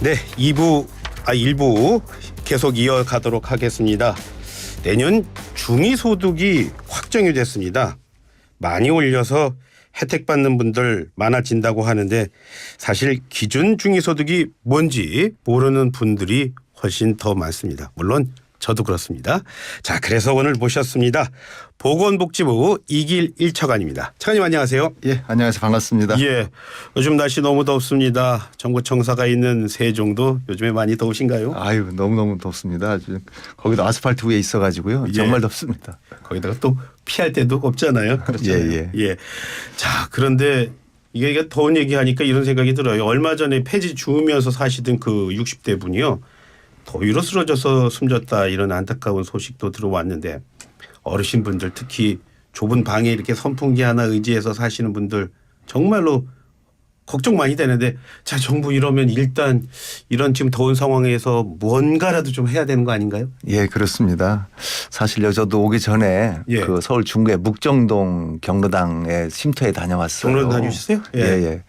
네, 1부 계속 이어가도록 하겠습니다. 내년 중위소득이 확정이 됐습니다. 많이 올려서 혜택 받는 분들 많아진다고 하는데 사실 기준 중위소득이 뭔지 모르는 분들이 훨씬 더 많습니다. 물론 저도 그렇습니다. 자, 그래서 오늘 모셨습니다. 보건복지부 이길일 차관입니다. 차관님 안녕하세요. 예, 안녕하세요. 반갑습니다. 예, 요즘 날씨 너무 덥습니다. 정부청사가 있는 세종도 요즘에 많이 더우신가요? 아유, 너무너무 덥습니다. 거기도 아스팔트 위에 있어가지고요. 예. 정말 덥습니다. 거기다가 또 피할 데도 없잖아요. 그렇잖아요. 예. 자, 그런데 이게 더운 얘기하니까 이런 생각이 들어요. 얼마 전에 폐지 주우면서 사시던 그 60대 분이요. 더위로 쓰러져서 숨졌다 이런 안타까운 소식도 들어왔는데 어르신분들 특히 좁은 방에 이렇게 선풍기 하나 의지해서 사시는 분들 정말로 걱정 많이 되는데 자, 정부 이러면 일단 이런 지금 더운 상황에서 뭔가라도 좀 해야 되는 거 아닌가요? 예, 그렇습니다. 사실 저도 오기 전에 예. 그 서울 중구의 묵정동 경로당에 쉼터에 다녀왔어요. 경로 다니셨어요? 예, 예.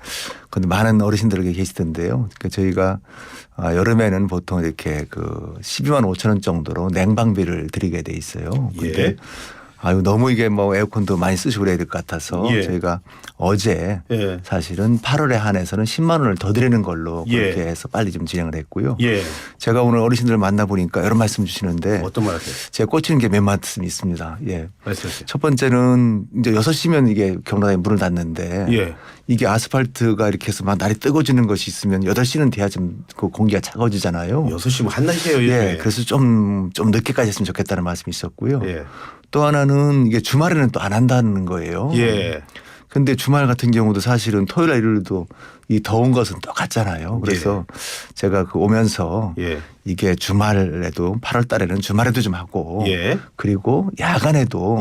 근데 많은 어르신들이 계시던데요. 그러니까 저희가 여름에는 보통 이렇게 그 12만 5천 원 정도로 냉방비를 드리게 돼 있어요. 근데 예. 아유, 너무 이게 뭐 에어컨도 많이 쓰시고 그래야 될 것 같아서 예. 저희가 어제 예. 사실은 8월에 한해서는 10만 원을 더 드리는 걸로 예. 그렇게 해서 빨리 좀 진행을 했고요. 예. 제가 오늘 어르신들 만나보니까 여러 말씀 주시는데 어떤 말 하세요? 제가 꽂히는 게 몇 말씀이 있습니다. 예. 말씀하세요. 첫 번째는 이제 6시면 이게 경로당에 문을 닫는데 예. 이게 아스팔트가 이렇게 해서 막 날이 뜨거워지는 것이 있으면 8시는 돼야 좀 그 공기가 차가워지잖아요. 6시면 한낮이에요. 예. 그래서 좀 늦게까지 했으면 좋겠다는 말씀이 있었고요. 예. 또 하나는 이게 주말에는 또 안 한다는 거예요. 예. 근데 주말 같은 경우도 사실은 토요일 일요일도 이 더운 것은 똑같잖아요. 그래서 제가 그 오면서 예. 이게 주말에도 8월 달에는 주말에도 좀 하고 예. 그리고 야간에도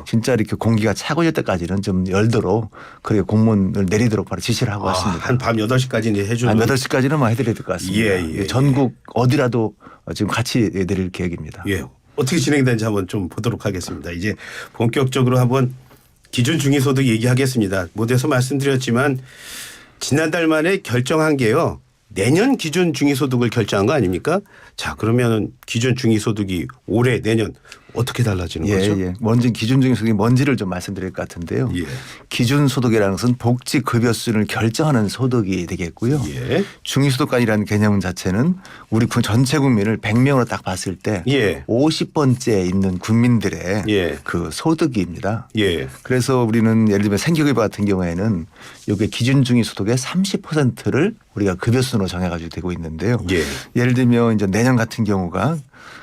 진짜 이렇게 공기가 차가워질 때까지는 좀 열도록 그렇게 공문을 내리도록 바로 지시를 하고 왔습니다. 한 밤 8시까지는 해주는. 한 8시까지는 뭐 해드려야 될 것 같습니다. 예. 전국 어디라도 지금 같이 내릴 계획입니다. 예. 어떻게 진행되는지 한번 좀 보도록 하겠습니다. 이제 본격적으로 한번 기준 중위소득 얘기하겠습니다. 모두에서 말씀드렸지만 지난달 만에 결정한 게요. 내년 기준 중위소득을 결정한 거 아닙니까? 자, 그러면 기준 중위소득이 올해 내년 어떻게 달라지는 거죠? 예. 먼저 기준 중위소득이 뭔지를 좀 말씀드릴 것 같은데요. 예. 기준소득이라는 것은 복지급여 수준을 결정하는 소득이 되겠고요. 예. 중위소득간이라는 개념 자체는 우리 전체 국민을 100명으로 딱 봤을 때 예. 50번째에 있는 국민들의 예. 그 소득입니다. 예. 그래서 우리는 예를 들면 생계급여 같은 경우에는 이게 기준 중위소득의 30%를 우리가 급여 수준으로 정해가지고 되고 있는데요. 예. 예를 들면 이제 내년 같은 경우가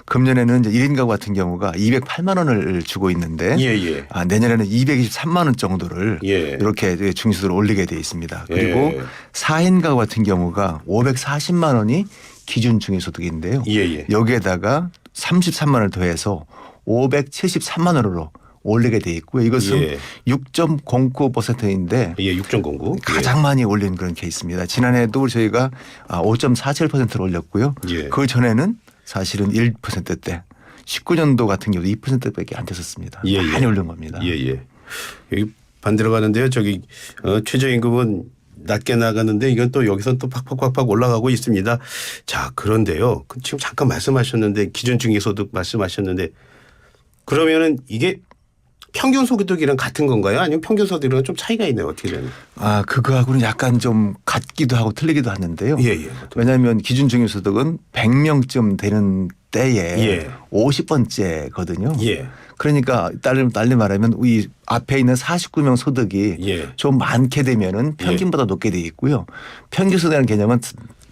금년에는 이제 1인 가구 같은 경우가 208만 원을 주고 있는데 예. 내년에는 223만 원 정도를 예. 이렇게 중위소득을 올리게 돼 있습니다. 그리고 예. 4인 가구 같은 경우가 540만 원이 기준 중위소득인데요. 예. 여기에다가 33만 원을 더해서 573만 원으로 올리게 돼 있고요. 이것은 6.09%인데 6.09 가장 많이 올린 그런 케이스입니다. 지난해도 저희가 5.47%를 올렸고요. 그 전에는 사실은 1%대 19년도 같은 경우도 2%밖에 안 됐었습니다. 많이 올린 겁니다. 여기 반대로 가는데요. 저기 최저임금은 낮게 나가는데 이건 또 여기서 또 팍팍 올라가고 있습니다. 자, 그런데요. 지금 잠깐 말씀하셨는데 기준 중위소득 말씀하셨는데 그러면은 이게 평균 소득이랑 같은 건가요? 아니면 평균 소득이랑 좀 차이가 있나요? 어떻게 되나요? 그거하고는 약간 좀 같기도 하고 틀리기도 하는데요. 예. 왜냐하면 기준 중위소득은 100명쯤 되는 때에 50번째거든요. 그러니까 달리 말하면 이 앞에 있는 49명 소득이 좀 많게 되면은 평균보다 높게 돼 있고요. 평균 소득이라는 개념은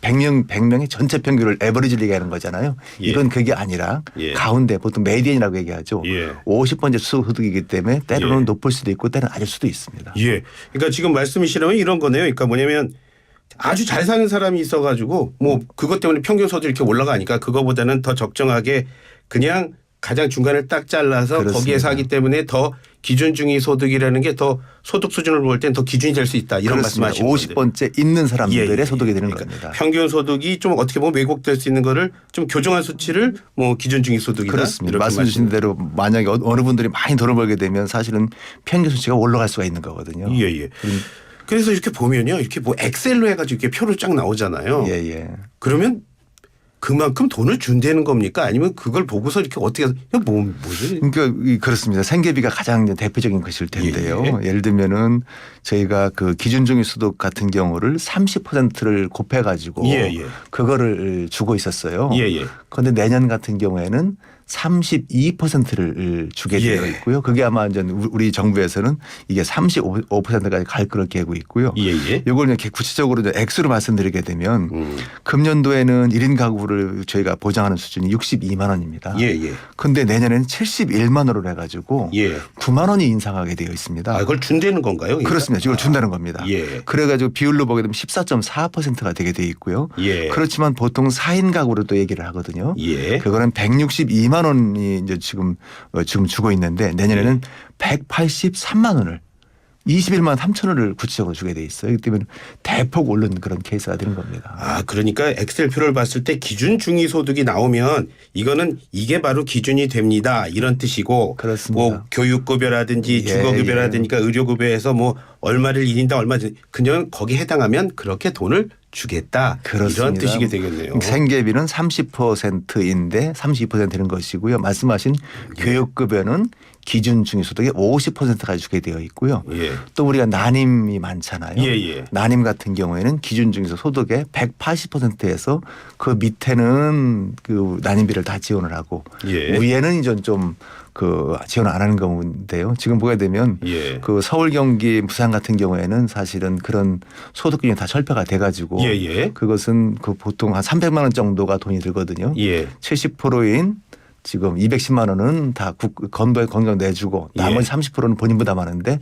100명의 전체 평균을 에버리지를 얘기하는 거잖아요. 이건 그게 아니라 가운데 보통 메디언이라고 얘기하죠. 50번째 소득이기 때문에 때로는 높을 수도 있고 때로는 낮을 수도 있습니다. 그러니까 지금 말씀이시라면 이런 거네요. 그러니까 뭐냐면 아주 잘 사는 사람이 있어가지고 뭐 그것 때문에 평균 소득이 이렇게 올라가니까 그거보다는 더 적정하게 그냥 가장 중간을 딱 잘라서 그렇습니다. 거기에서 하기 때문에 더 기준 중위소득이라는 게 더 소득 수준을 볼 땐 더 기준이 될 수 있다. 이런 말씀하시는 건데. 50번째 있는 사람들의 소득이 되는 겁니다. 평균 소득이 좀 어떻게 보면 왜곡될 수 있는 거를 좀 교정한 수치를 뭐 기준 중위소득이다. 그렇습니다. 말씀 주신 대로 만약에 어느 분들이 많이 돈을 벌게 되면 사실은 평균 수치가 올라갈 수가 있는 거거든요. 그래서 이렇게 보면요. 이렇게 뭐 엑셀로 해가지고 이렇게 표로 쫙 나오잖아요. 예, 예. 그러면 그만큼 돈을 준다는 겁니까? 아니면 그걸 보고서 이렇게 어떻게 해서 뭐지? 그러니까 그렇습니다. 생계비가 가장 대표적인 것일 텐데요. 예. 예를 들면은 저희가 그 기준종이소득 같은 경우를 30%를 곱해 가지고 그거를 주고 있었어요. 그런데 내년 같은 경우에는 32%를 주게 되어 있고요. 그게 아마 이제 우리 정부에서는 이게 35%까지 갈 거를 계획하고 있고요. 이걸 이렇게 구체적으로 이제 액수로 말씀드리게 되면 금년도에는 1인 가구를 저희가 보장하는 수준이 62만 원입니다. 그런데 내년에는 71만 원으로 해가지고 9만 원이 인상하게 되어 있습니다. 아, 그걸 준다는 건가요? 그러니까? 그렇습니다. 이걸 준다는 겁니다. 그래가지고 비율로 보게 되면 14.4%가 되게 되어 있고요. 그렇지만 보통 4인 가구로 또 얘기를 하거든요. 그거는 162만 원이 이제 지금 주고 있는데 내년에는 183만 원을 21만 3천 원을 구체적으로 주게 돼 있어요. 그렇기 때문에 대폭 오른 그런 케이스가 되는 겁니다. 아, 그러니까 엑셀표를 봤을 때 기준 중위소득이 나오면 이거는 이게 바로 기준이 됩니다. 이런 뜻이고 그렇습니다. 뭐 교육급여라든지 주거급여라든지 의료급여에서 뭐 얼마를 1인당 얼마 그냥 거기에 해당하면 그렇게 돈을 주겠다. 그렇습니다. 이런 뜻이게 되겠네요. 생계비는 30%인데 32% 되는 것이고요. 말씀하신 교육급여는 기준 중위소득의 50%까지 주게 되어 있고요. 또 우리가 난임이 많잖아요. 난임 같은 경우에는 기준 중위소득 소득의 180%에서 그 밑에는 그 난임비를 다 지원을 하고 위에는 이제 좀 그 지원을 안 하는 경우인데요. 지금 보게 되면 그 서울, 경기, 부산 같은 경우에는 사실은 그런 소득 기준이 다 철폐가 돼가지고 그것은 그 보통 한 300만 원 정도가 돈이 들거든요. 70%인 지금 210만 원은 다 건보에 건강 내주고 나머지 30%는 본인 부담하는데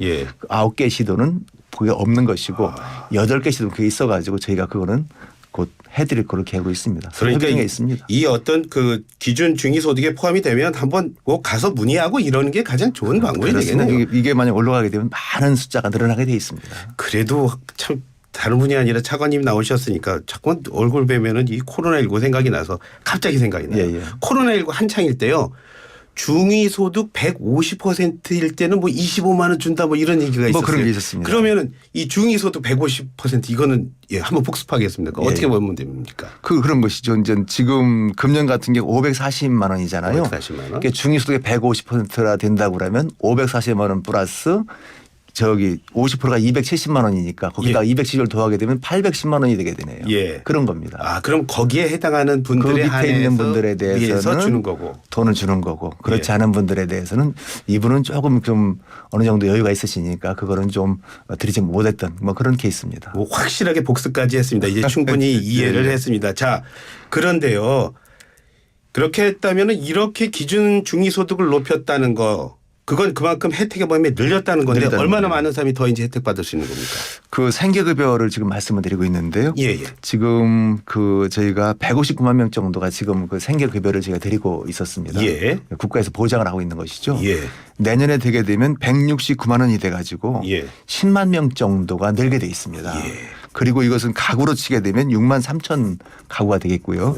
9개 시도는 그게 없는 것이고 8개 시도는 그게 있어가지고 저희가 그거는 곧 해드릴 거로 계획하고 있습니다. 그러니까 있습니다. 이 어떤 그 기준 중위소득에 포함이 되면 한번 꼭 가서 문의하고 이러는 게 가장 좋은 방법이 되겠네요. 이게 만약 올라가게 되면 많은 숫자가 늘어나게 돼 있습니다. 그래도 참 다른 분이 아니라 차관님 나오셨으니까 자꾸 얼굴 뵈면은 이 코로나19 생각이 나서 갑자기 생각이 나요. 코로나19 한창일 때요. 중위소득 150%일 때는 뭐 25만 원 준다 뭐 이런 얘기가 있었어요. 뭐 그런 게 있었습니다. 그러면은 이 중위소득 150% 이거는 한번 복습하겠습니다. 어떻게 보면 됩니까? 그런 것이죠. 이제 지금 금년 같은 경우 540만 원이잖아요. 540만 원. 그러니까 중위소득의 150%라 된다고 그러면 540만 원 플러스 저기 50%가 270만 원이니까 거기다 270을 더하게 되면 810만 원이 되게 되네요. 그런 겁니다. 아, 그럼 거기에 해당하는 분들의 그 밑에 한해서 있는 분들에 대해서는 주는 거고 돈을 주는 거고 그렇지 않은 분들에 대해서는 이분은 조금 좀 어느 정도 여유가 있으시니까 그거는 좀 드리지 못했던 뭐 그런 케이스입니다. 뭐 확실하게 복습까지 했습니다. 이제 충분히 이해를 했습니다. 자, 그런데요. 그렇게 했다면 이렇게 기준 중위소득을 높였다는 거 그건 그만큼 혜택의 범위 늘렸다는 건데 얼마나 많은 사람이 더 이제 혜택 받을 수 있는 겁니까? 그 생계급여를 지금 말씀을 드리고 있는데요. 지금 그 저희가 159만 명 정도가 지금 그 생계급여를 저희가 드리고 있었습니다. 국가에서 보장을 하고 있는 것이죠. 내년에 되게 되면 169만 원이 돼가지고 10만 명 정도가 늘게 돼 있습니다. 그리고 이것은 가구로 치게 되면 6만 3천 가구가 되겠고요.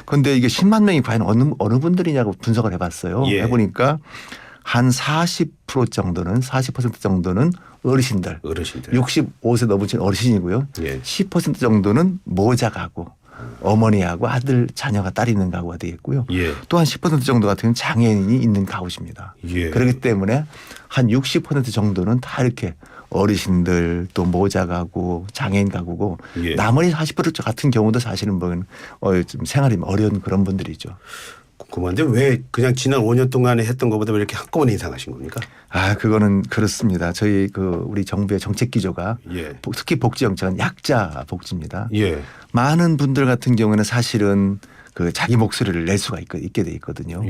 그런데 이게 10만 명이 과연 어느 분들이냐고 분석을 해봤어요. 해보니까 한 40% 정도는 어르신들. 65세 넘으신 어르신이고요. 10% 정도는 모자 가구. 어머니하고 아들, 자녀가 딸이 있는 가구가 되겠고요. 또 한 10% 정도 같은 경우는 장애인이 있는 가구십니다. 그렇기 때문에 한 60% 정도는 다 이렇게 어르신들 또 모자 가구, 장애인 가구고 나머지 40% 같은 경우도 사실은 좀 생활이 어려운 그런 분들이죠. 궁금한데 왜 그냥 지난 5년 동안에 했던 것보다 왜 이렇게 한꺼번에 인상하신 겁니까? 아, 그거는 그렇습니다. 저희 우리 정부의 정책 기조가 특히 복지 정책은 약자 복지입니다. 많은 분들 같은 경우는 사실은 그 자기 목소리를 낼 수가 있게 돼 있거든요.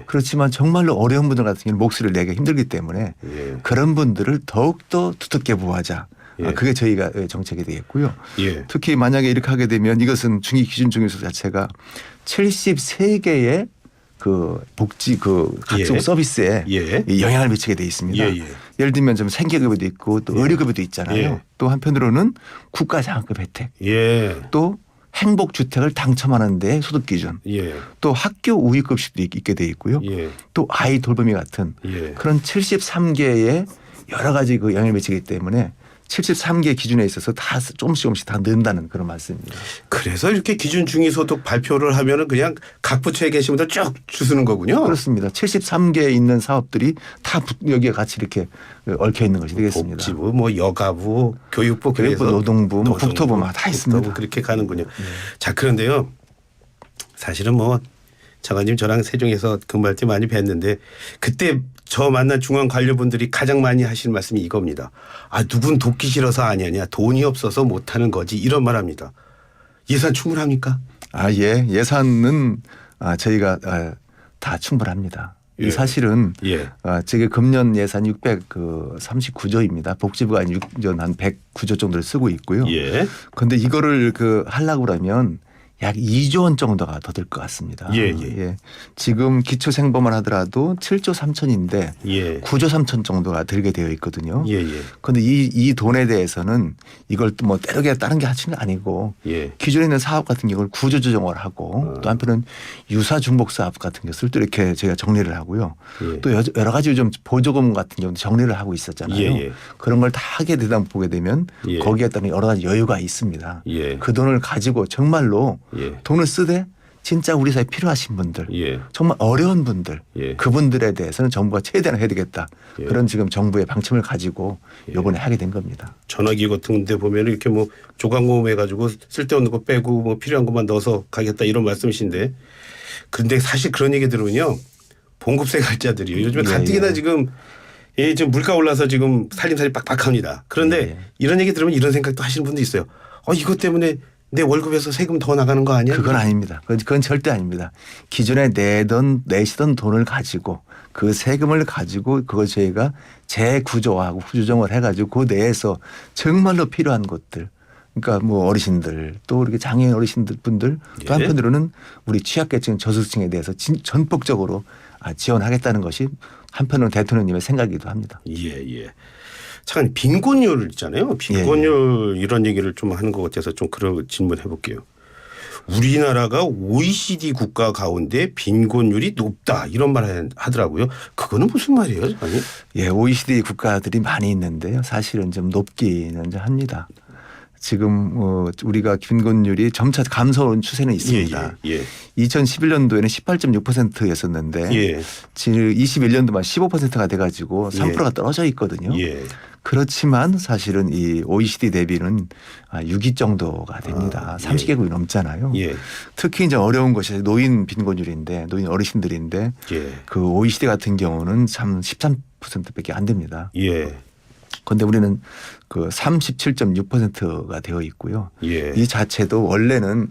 그렇지만 정말로 어려운 분들 같은 경우는 목소리를 내기 힘들기 때문에 그런 분들을 더욱더 두텁게 보호하자. 그게 저희가 정책이 되겠고요. 특히 만약에 이렇게 하게 되면 이것은 중위 기준 중위소득 자체가 73개의 그 복지 각종 서비스에 영향을 미치게 돼 있습니다. 예를 들면 좀 생계급여도 있고 또 의료급여도 있잖아요. 또 한편으로는 국가장학금 혜택, 또 행복주택을 당첨하는 데 소득 기준, 또 학교 우유급식도 있게 돼 있고요. 또 아이 돌보미 같은 그런 73개의 여러 가지 그 영향을 미치기 때문에 73개 기준에 있어서 다 조금씩 다 넣는다는 그런 말씀입니다. 그래서 이렇게 기준 중위소득 발표를 하면은 그냥 각 부처에 계신 분들 쭉 주시는 거군요. 그렇습니다. 73개 있는 사업들이 다 여기에 같이 이렇게 얽혀 있는 것이 되겠습니다. 복지부, 뭐 여가부, 교육부, 노동부, 뭐 국토부 다 있습니다. 그렇게 가는군요. 자, 그런데요. 사실은 뭐 장관님 저랑 세종에서 근무할 때 많이 뵀는데 그때 저 만난 중앙 관료분들이 가장 많이 하시는 말씀이 이겁니다. 아, 누군 돕기 싫어서 아니냐. 돈이 없어서 못하는 거지. 이런 말 합니다. 예산 충분합니까? 예. 예산은 저희가 다 충분합니다. 예. 이 사실은 예. 저게 금년 예산 639조입니다. 복지부가 한 6년 한 109조 정도를 쓰고 있고요. 예. 그런데 이거를 하려고 그러면 약 2조 원 정도가 더 들 것 같습니다. 예. 지금 기초생보만 하더라도 7조 3천인데 예. 9조 3천 정도가 들게 되어 있거든요. 그런데 예. 이 돈에 대해서는 이걸 또 뭐 때려게 다른 게 하시는 게 아니고 예. 기존에 있는 사업 같은 경우를 구조 조정을 하고 또 한편은 유사 중복 사업 같은 것을 또 이렇게 저희가 정리를 하고요. 예. 또 여러 가지 좀 보조금 같은 경우도 정리를 하고 있었잖아요. 예. 그런 걸 다 하게 되다 보게 되면 예. 거기에 따른 여러 가지 여유가 있습니다. 예. 그 돈을 가지고 정말로 예. 돈을 쓰되 진짜 우리 사회에 필요하신 분들 예. 정말 어려운 분들 예. 그분들에 대해서는 정부가 최대한 해야 되겠다. 예. 그런 지금 정부의 방침을 가지고 이번에 하게 된 겁니다. 전화기 같은 데 보면 이렇게 뭐 조각 모음해 가지고 쓸데없는 거 빼고 뭐 필요한 것만 넣어서 가겠다 이런 말씀이신데 근데 사실 그런 얘기 들으면요. 봉급생활자들이요. 요즘에 가뜩이나 지금 물가 올라서 지금 살림살이 빡빡합니다. 그런데 이런 얘기 들으면 이런 생각도 하시는 분도 있어요. 이것 때문에 내 월급에서 세금 더 나가는 거 아니야? 그건 아닙니다. 그건 절대 아닙니다. 기존에 내시던 돈을 가지고 그 세금을 가지고 그걸 저희가 재구조하고 구조정을 해가지고 그 내에서 정말로 필요한 것들 그러니까 뭐 어르신들 또 이렇게 장애인 어르신들 분들 또 한편으로는 우리 취약계층 저소득층에 대해서 전폭적으로 지원하겠다는 것이 한편으로는 대통령님의 생각이기도 합니다. 예. 잠깐 빈곤율 있잖아요. 빈곤율 이런 얘기를 좀 하는 것 같아서 좀 그런 질문해 볼게요. 우리나라가 OECD 국가 가운데 빈곤율이 높다 이런 말 하더라고요. 그거는 무슨 말이에요? 아니? OECD 국가들이 많이 있는데요. 사실은 좀 높기는 합니다. 지금 우리가 빈곤율이 점차 감소하는 추세는 있습니다. 2011년도에는 18.6%였었는데 지금 21년도만 15%가 돼가지고 3%가 떨어져 있거든요. 그렇지만 사실은 이 OECD 대비는 6위 정도가 됩니다. 30개국이 넘잖아요. 특히 이제 어려운 것이 노인 빈곤율인데 노인 어르신들인데 그 OECD 같은 경우는 참 13%밖에 안 됩니다. 그런데 우리는 그 37.6%가 되어 있고요. 이 자체도 원래는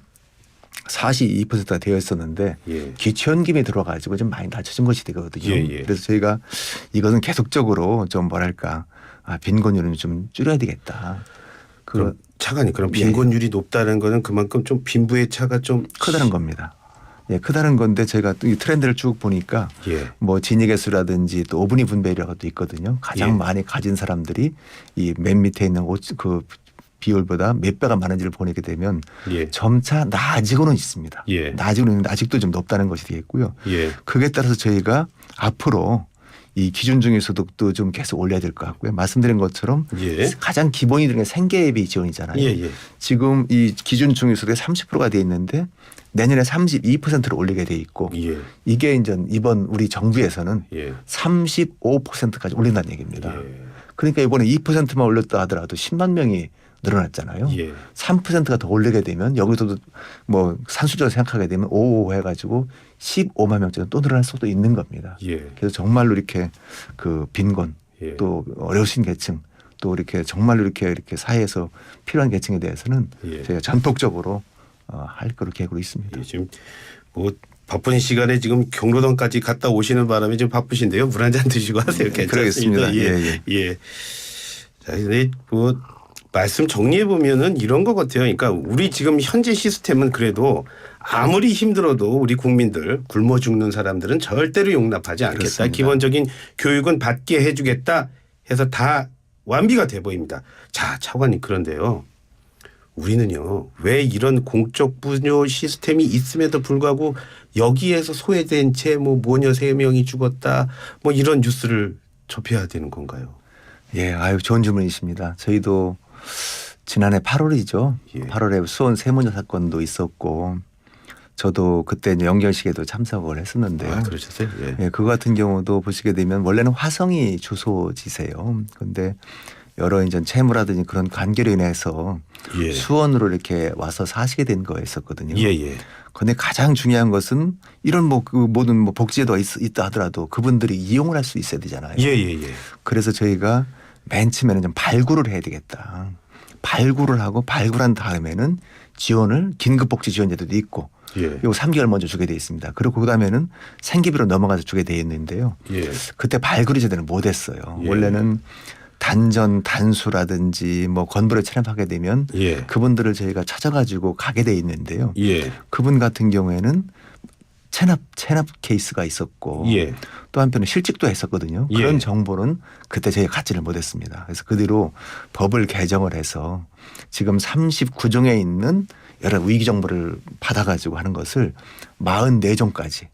42%가 되어 있었는데 기초연금이 들어가지고 좀 많이 낮춰진 것이 되거든요. 그래서 저희가 이것은 계속적으로 좀 뭐랄까 빈곤율은 좀 줄여야 되겠다. 그럼 차관이 그럼 빈곤율이 높다는 거는 그만큼 좀 빈부의 차가 좀 크다는 겁니다. 크다는 건데 저희가 또 이 트렌드를 쭉 보니까 뭐 진위계수라든지 또 오분위 분배율이라고 도 있거든요. 가장 많이 가진 사람들이 이 맨 밑에 있는 그 비율보다 몇 배가 많은지를 보게 되면 점차 나아지고는 있습니다. 나아지고는 있는데 아직도 좀 높다는 것이 되겠고요. 그에 따라서 저희가 앞으로 이 기준 중위소득도 좀 계속 올려야 될 것 같고요. 말씀드린 것처럼 가장 기본이 되는 게 생계비 지원이잖아요. 지금 이 기준 중위소득이 30%가 돼 있는데 내년에 32%로 올리게 돼 있고 이게 이제 이번 우리 정부에서는 35%까지 올린다는 얘기입니다. 그러니까 이번에 2%만 올렸다 하더라도 10만 명이 늘어났잖아요. 3%가 더 올리게 되면 여기서도 뭐 산술적으로 생각하게 되면 5 해가지고 15만 명쯤 또 늘어날 수도 있는 겁니다. 그래서 정말로 이렇게 그 빈곤 또 어려우신 계층 또 이렇게 정말로 이렇게 사회에서 필요한 계층에 대해서는 저희가 전폭적으로 할 거로 계획으로 있습니다. 지금 뭐 바쁜 시간에 지금 경로당까지 갔다 오시는 바람에 좀 바쁘신데요. 물 한 잔 드시고 하세요. 괜찮습니다. 그러겠습니다. 자, 근데 뭐 말씀 정리해 보면은 이런 것 같아요. 그러니까 우리 지금 현재 시스템은 그래도 아무리 힘들어도 우리 국민들 굶어 죽는 사람들은 절대로 용납하지 않겠다. 그렇습니다. 기본적인 교육은 받게 해주겠다 해서 다 완비가 돼 보입니다. 자, 차관님 그런데요. 우리는요. 왜 이런 공적 부녀 시스템이 있음에도 불구하고 여기에서 소외된 채 뭐 모녀 3명이 죽었다 뭐 이런 뉴스를 접해야 되는 건가요? 예, 아유 좋은 질문이십니다. 저희도 지난해 8월이죠. 예. 8월에 수원 세무녀 사건도 있었고 저도 그때 이제 영결식에도 참석을 했었는데요. 아, 그러셨어요? 예. 예, 그거 같은 경우도 보시게 되면 원래는 화성이 주소지세요. 그런데 여러 이제 채무라든지 그런 관계로 인해서 예. 수원으로 이렇게 와서 사시게 된 거였었거든요. 예, 예. 그런데 가장 중요한 것은 이런 뭐 그 모든 뭐 복지제도가 있다 하더라도 그분들이 이용을 할 수 있어야 되잖아요. 예, 예, 예. 그래서 저희가 맨 처음에는 좀 발굴을 해야 되겠다. 발굴을 하고 발굴한 다음에는 지원을 긴급복지 지원제도도 있고 예. 요 3개월 먼저 주게 돼 있습니다. 그리고 그다음에는 생계비로 넘어가서 주게 돼 있는데요. 예. 그때 발굴이 제대로 못했어요. 예. 원래는 단전 단수라든지 뭐 건물에 체납하게 되면 예. 그분들을 저희가 찾아가지고 가게 돼 있는데요. 예. 그분 같은 경우에는 체납 케이스가 있었고 예. 또 한편은 실직도 했었거든요. 예. 그런 정보는 그때 저희가 갖지를 못했습니다. 그래서 그 뒤로 법을 개정을 해서 지금 39종에 있는 여러 위기 정보를 받아가지고 하는 것을 44종까지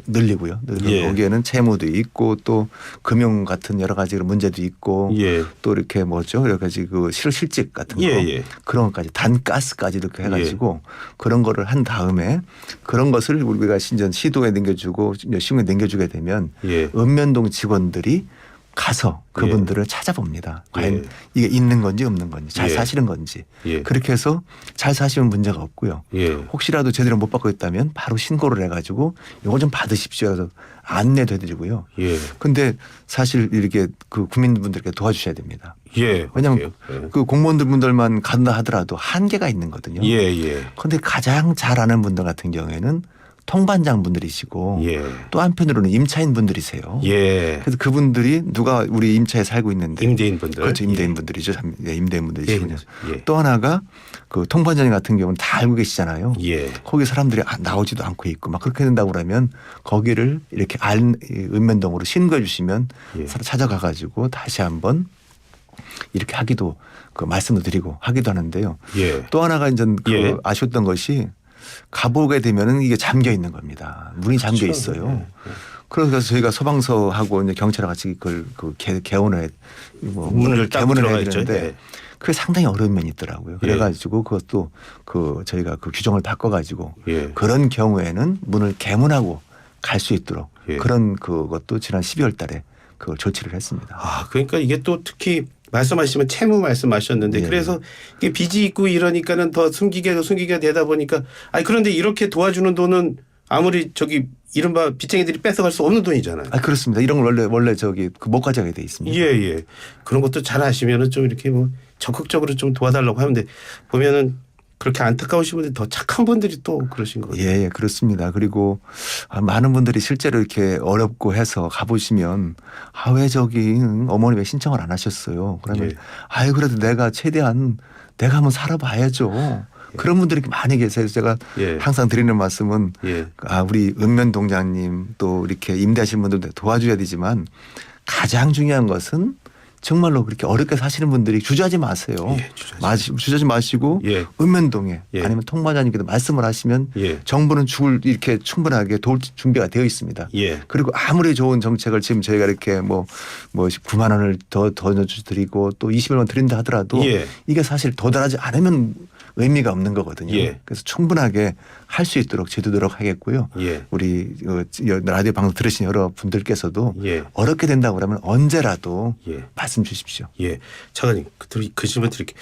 늘리고요. 예. 거기에는 채무도 있고 또 금융 같은 여러 가지 문제도 있고 예. 또 이렇게 뭐죠 여러 가지 그 실직 같은 거 예, 예. 그런 것까지 단가스까지 이렇게 해가지고 그런 거를 한 다음에 그런 것을 우리가 신전 시도에 넘겨주고 시흥에 넘겨주게 되면 예. 읍면동 직원들이 가서 그분들을 찾아봅니다. 과연 예. 이게 있는 건지 없는 건지 잘 예. 사시는 건지 예. 그렇게 해서 잘 사시면 문제가 없고요. 예. 혹시라도 제대로 못 받고 있다면 바로 신고를 해가지고 이거 좀 받으십시오 해서 안내도 해드리고요. 예. 근데 사실 이렇게 그 국민분들께 도와주셔야 됩니다. 예. 왜냐하면 예. 그 공무원들만 간다 하더라도 한계가 있는 거거든요. 예. 예. 그런데 가장 잘 아는 분들 같은 경우에는 통반장 분들이시고 예. 또 한편으로는 임차인 분들이세요. 예. 그래서 그분들이 누가 우리 임차에 살고 있는데 임대인 분들. 그렇죠. 임대인 분들이죠. 네, 임대인 분들이시군요. 예. 또 하나가 그 통반장 같은 경우는 다 알고 계시잖아요. 예. 거기 사람들이 나오지도 않고 있고 막 그렇게 된다고 그러면 거기를 이렇게 읍면동으로 신고해 주시면 예. 찾아가 가지고 다시 한번 이렇게 하기도 그 말씀도 드리고 하기도 하는데요. 예. 또 하나가 이제 그 예. 아쉬웠던 것이 가보게 되면은 이게 잠겨 있는 겁니다. 문이 잠겨 그렇죠. 있어요. 예. 그래서 저희가 소방서하고 이제 경찰하고 같이 그걸 그 개원을 뭐 문을 딱 개문을 들어가 해야 있죠. 되는데 예. 그게 상당히 어려운 면이 있더라고요. 예. 그래가지고 그것도 그 저희가 그 규정을 바꿔가지고 예. 그런 경우에는 문을 개문하고 갈 수 있도록 예. 그런 그것도 지난 12월 달에 그걸 조치를 했습니다. 아, 그러니까 이게 또 특히 말씀하시면 채무 말씀하셨는데 네. 그래서 이게 빚이 있고 이러니까는 더 숨기게 되다 보니까 아니 그런데 이렇게 도와주는 돈은 아무리 저기 이른바 빚쟁이들이 뺏어갈 수 없는 돈이잖아요. 아 그렇습니다. 이런 걸 원래 저기 그 못 가져가게 돼 있습니다. 예, 예. 그런 것도 잘 아시면은 좀 이렇게 뭐 적극적으로 좀 도와달라고 하는데 보면은 그렇게 안타까우신 분들이 더 착한 분들이 또 그러신 거예요. 예, 예, 그렇습니다. 그리고 많은 분들이 실제로 이렇게 어렵고 해서 가보시면 왜 저기 어머니 왜 신청을 안 하셨어요? 그러면 예. 그래도 내가 최대한 내가 한번 살아봐야죠. 그런 분들이 많이 계세요. 제가 예. 항상 드리는 말씀은 예. 우리 읍면동장님 또 이렇게 임대하시는 분들 도와줘야 되지만 가장 중요한 것은 정말로 그렇게 어렵게 사시는 분들이 주저하지 마세요. 예, 주저하지 마시고 예. 읍면동에 예. 아니면 통반장님께도 말씀을 하시면 예. 정부는 죽을 이렇게 충분하게 도울 준비가 되어 있습니다. 예. 그리고 아무리 좋은 정책을 지금 저희가 이렇게 뭐 9만 원을 더 넣어드리고 또 20만 드린다 하더라도 예. 이게 사실 도달하지 않으면 의미가 없는 거거든요. 예. 그래서 충분하게 할 수 있도록 제도도록 하겠고요. 예. 우리 라디오 방송 들으신 여러 분들께서도 예. 어렵게 된다고 그러면 언제라도 예. 말씀 주십시오. 예. 차관님 그 질문 드릴게요.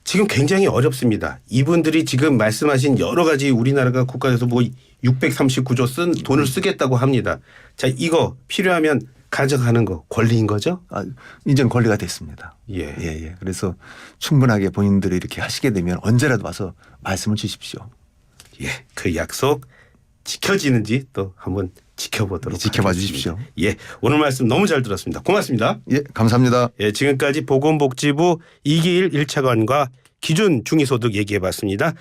지금 굉장히 어렵습니다. 이분들이 지금 말씀하신 여러 가지 우리나라가 국가에서 뭐 639조 쓴 돈을 쓰겠다고 합니다. 자, 이거 필요하면 가져가는 거 권리인 거죠? 이제는 권리가 됐습니다. 예. 예. 그래서 충분하게 본인들이 이렇게 하시게 되면 언제라도 와서 말씀을 주십시오. 예. 그 약속 지켜지는지 또 한번 지켜보도록 지켜봐 하겠습니다. 주십시오. 예. 오늘 말씀 너무 잘 들었습니다. 고맙습니다. 예, 감사합니다. 예. 지금까지 보건복지부 이기일 1차관과 기준 중위소득 얘기해 봤습니다.